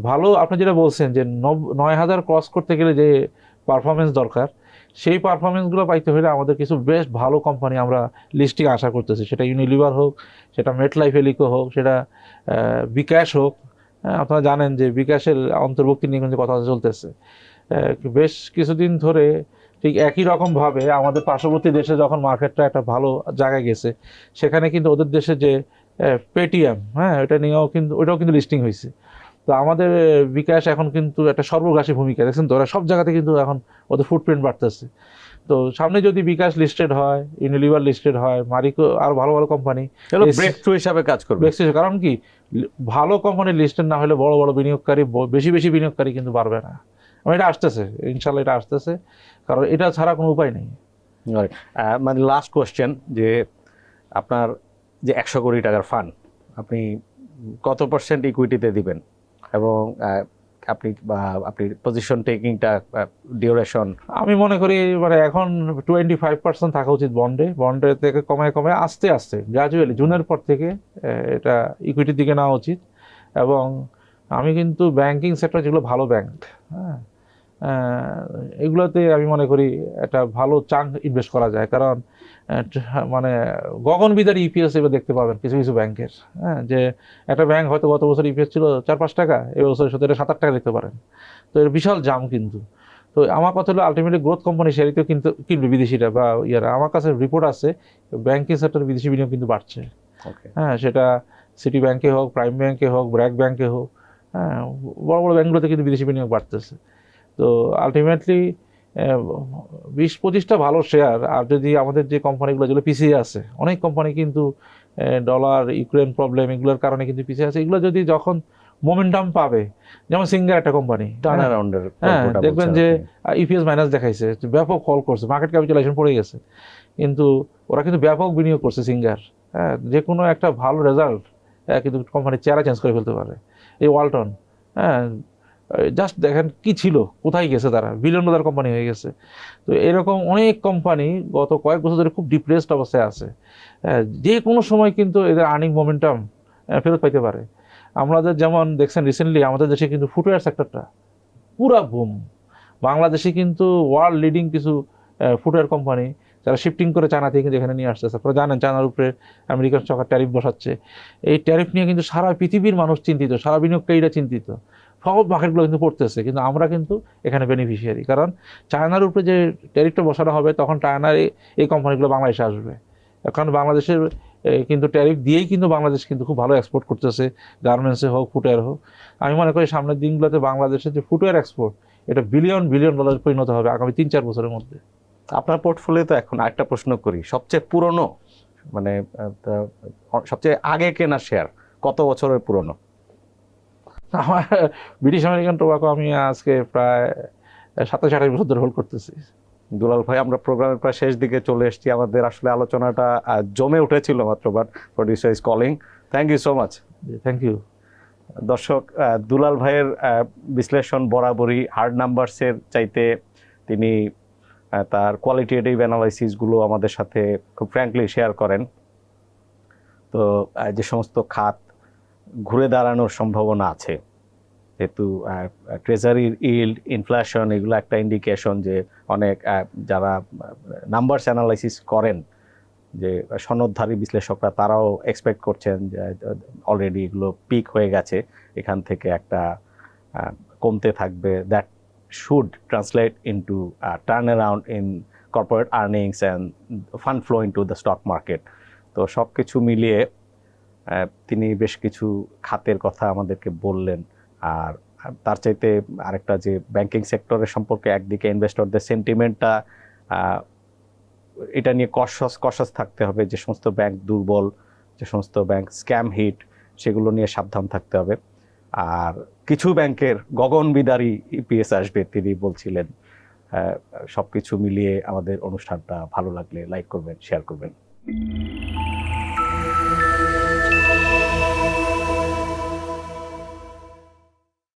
ভালো, আপনি যেটা বলছেন যে 9,000 ক্রস করতে গেলে যে পারফরমেন্স দরকার, সেই পারফরমেন্সগুলো পাইতে হলে আমাদের কিছু বেশ ভালো কোম্পানি আমরা লিস্টিং আশা করতেছি, সেটা ইউনিলিভার হোক, সেটা মেটলাইফ এলিকো হোক, সেটা বিকাশ হোক। আপনারা জানেন যে বিকাশের অন্তর্ভুক্তি নিয়ে কিন্তু কথা চলতেছে বেশ কিছুদিন ধরে। ঠিক একই রকমভাবে আমাদের পার্শ্ববর্তী দেশে যখন মার্কেটটা একটা ভালো জায়গায় গেছে, সেখানে কিন্তু ওদের দেশে যে পেটিএম, হ্যাঁ, এটা নিয়েও কিন্তু ওইটাও কিন্তু লিস্টিং হয়েছে। তো আমাদের বিকাশ এখন কিন্তু একটা সর্বগ্রাসী ভূমিকা দেখছেন, তো ওরা সব জায়গাতে কিন্তু এখন ওদের ফুটপ্রিন্ট বাড়তেছে। তো সামনে যদি বিকাশ লিস্টেড হয়, ইউনিলিভার লিস্টেড হয়, মারিকো আর ভালো ভালো কোম্পানি
ব্রেক থ্রু হিসাবে কাজ করবে।
কারণ কি, ভালো কোম্পানি লিস্টেড না হলে বড় বড় বিনিয়োগকারী, বেশি বেশি বিনিয়োগকারী কিন্তু বাড়বে না। এটা আসতেছে, ইনশাল্লাহ এটা আসতেছে, কারণ এটা ছাড়া কোনো উপায় নেই।
মানে লাস্ট কোশ্চেন, যে আপনার যে 100 কোটি টাকার ফান্ড, আপনি কত % ইকুইটিতে দিবেন, এবং আপনি পজিশন টেকিংটা, ডিউরেশন?
আমি মনে করি মানে এখন 25% থাকা উচিত বন্ডে থেকে কমায় কমায় আস্তে আস্তে গ্রাজুয়ালি জুনের পর থেকে এটা ইকুইটির দিকে নেওয়া উচিত। এবং আমি কিন্তু ব্যাংকিং সেক্টর যেগুলো ভালো ব্যাংক, হ্যাঁ, এগুলোতে আমি মনে করি একটা ভালো চান্স ইনভেস্ট করা যায়, কারণ মানে গগনবিদারী ইপিএস এবার দেখতে পাবেন কিছু কিছু ব্যাংকের। হ্যাঁ, যে একটা ব্যাংক হয়তো গত বছর ইপিএস ছিল 4-5 টাকা, এই বছর সাথে 7-8 টাকা দেখতে পারেন। তো এর বিশাল জাম কিন্তু। তো আমার কথা হলো আলটিমেটলি গ্রোথ কোম্পানি শেয়ারিতেও কিন্তু কিনবে বিদেশিরা বা ইয়ারা। আমার কাছে রিপোর্ট আছে ব্যাংকিং সেক্টরে বিদেশি বিনিয়োগ কিন্তু বাড়ছে। হ্যাঁ, সেটা সিটি ব্যাংকে হোক, প্রাইম ব্যাংকে হোক, ব্র্যাক ব্যাংকে হোক, হ্যাঁ, বড় বড় ব্যাংকগুলোতে কিন্তু বিদেশি বিনিয়োগ বাড়তেছে। তো আলটিমেটলি 20-25টা ভালো শেয়ার, আর যদি আমাদের যে কোম্পানিগুলো যেগুলো পিছিয়ে আছে, অনেক কোম্পানি কিন্তু ডলার ইউক্রেন প্রবলেম এগুলোর কারণে কিন্তু পিছিয়ে আছে, এগুলো যদি যখন মোমেন্টাম পাবে, যেমন সিঙ্গার একটা কোম্পানি, হ্যাঁ, দেখবেন যে ইপিএস মাইনাস দেখাইছে, ব্যাপক ফল করছে, মার্কেট ক্যাপিটালাইজেশন পড়ে গেছে, কিন্তু ওরা কিন্তু ব্যাপক বিনিয়োগ করছে সিঙ্গার। হ্যাঁ, যে কোনো একটা ভালো রেজাল্ট কিন্তু কোম্পানির চেহারা চেঞ্জ করে ফেলতে পারে। এই ওয়ালটন, হ্যাঁ, জাস্ট দেখেন কি ছিল, কোথায় গেছে, তারা বিলিয়ন ডলার কোম্পানি হয়ে গেছে। তো এরকম অনেক কোম্পানি গত কয়েক বছর ধরে খুব ডিপ্রেসড অবস্থায় আছে, যে কোনো সময় কিন্তু এদের আর্নিং মোমেন্টাম ফেরত পাইতে পারে। আমাদের যেমন দেখছেন রিসেন্টলি আমাদের দেশে কিন্তু ফুটওয়্যার সেক্টরটা পুরা বুম। বাংলাদেশে কিন্তু ওয়ার্ল্ড লিডিং কিছু ফুটওয়্যার কোম্পানি যারা শিফটিং করে চায়না থেকে কিন্তু এখানে নিয়ে আসতেছে। আপনারা জানেন চায়নার উপরে আমেরিকান সরকার ট্যারিফ বসাচ্ছে। এই ট্যারিফ নিয়ে কিন্তু সারা পৃথিবীর মানুষ চিন্তিত, সারা বিনিয়োগকারীরা চিন্তিত, সব মার্কেটগুলো কিন্তু পড়তেছে, কিন্তু আমরা কিন্তু এখানে বেনিফিশিয়ারি। কারণ চায়নার উপরে যে ট্যারিফটা বসানো হবে তখন চায়নার এই কোম্পানিগুলো বাংলাদেশে আসবে। এখন বাংলাদেশের কিন্তু ট্যারিফ দিয়েই কিন্তু বাংলাদেশ কিন্তু খুব ভালো এক্সপোর্ট করতেছে, গার্মেন্টসে হোক, ফুটওয়্যার হোক। আমি মনে করি সামনের দিনগুলোতে বাংলাদেশের যে ফুটওয়্যার এক্সপোর্ট, এটা বিলিয়ন বিলিয়ন ডলারে পরিণত হবে আগামী 3-4 বছরের মধ্যে।
আপনার পোর্টফোলিও তো এখন আরেকটা প্রশ্ন করি, সবচেয়ে পুরনো মানে সবচেয়ে আগে কেনা শেয়ার কত বছরের পুরনো?
আমার ব্রিটিশ আমেরিকান টোবাকো আমি আজকে প্রায় 27-28 বছর ধরে হোল্ড করতেছি।
দুলাল ভাই, আমরা প্রোগ্রামের প্রায় শেষ দিকে চলে এসেছি। আমাদের আসলে আলোচনাটা জমে উঠেছিল মাত্র, but producer is calling. Thank you so much.
Thank you.
দর্শক, দুলাল ভাইয়ের বিশ্লেষণ বরাবরই হার্ড নাম্বারসের চাইতে তিনি তার কোয়ালিটেটিভ অ্যানালাইসিসগুলো আমাদের সাথে খুব ফ্র্যাঙ্কলি শেয়ার করেন। তো যে সমস্ত খাত ঘুরে দাঁড়ানোর সম্ভাবনা আছে, যেহেতু ট্রেজারির ইল্ড, ইনফ্লেশন, এগুলো একটা ইন্ডিকেশন যে অনেক যারা নাম্বারস অ্যানালাইসিস করেন, যে সনদধারী বিশ্লেষকরা, তারাও এক্সপেক্ট করছেন যে অলরেডি এগুলো পিক হয়ে গেছে, এখান থেকে একটা কমতে থাকবে। That should translate into turn around in corporate earnings and fund flow into the stock market. তো সব কিছু মিলিয়ে তিনি বেশ কিছু খাতের কথা আমাদেরকে বললেন। আর তার চাইতে আরেকটা, যে ব্যাংকিং সেক্টরের সম্পর্কে একদিকে ইনভেস্টরদের সেন্টিমেন্টটা, এটা নিয়ে কশাস থাকতে হবে। যে সমস্ত ব্যাংক দুর্বল, যে সমস্ত ব্যাংক স্ক্যাম হিট, সেগুলো নিয়ে সাবধান থাকতে হবে। আর কিছু ব্যাংকের গগনবিদারী ইপিএস আসবে তিনি বলছিলেন। সব কিছু মিলিয়ে আমাদের অনুষ্ঠানটা ভালো লাগলে লাইক করবেন, শেয়ার করবেন।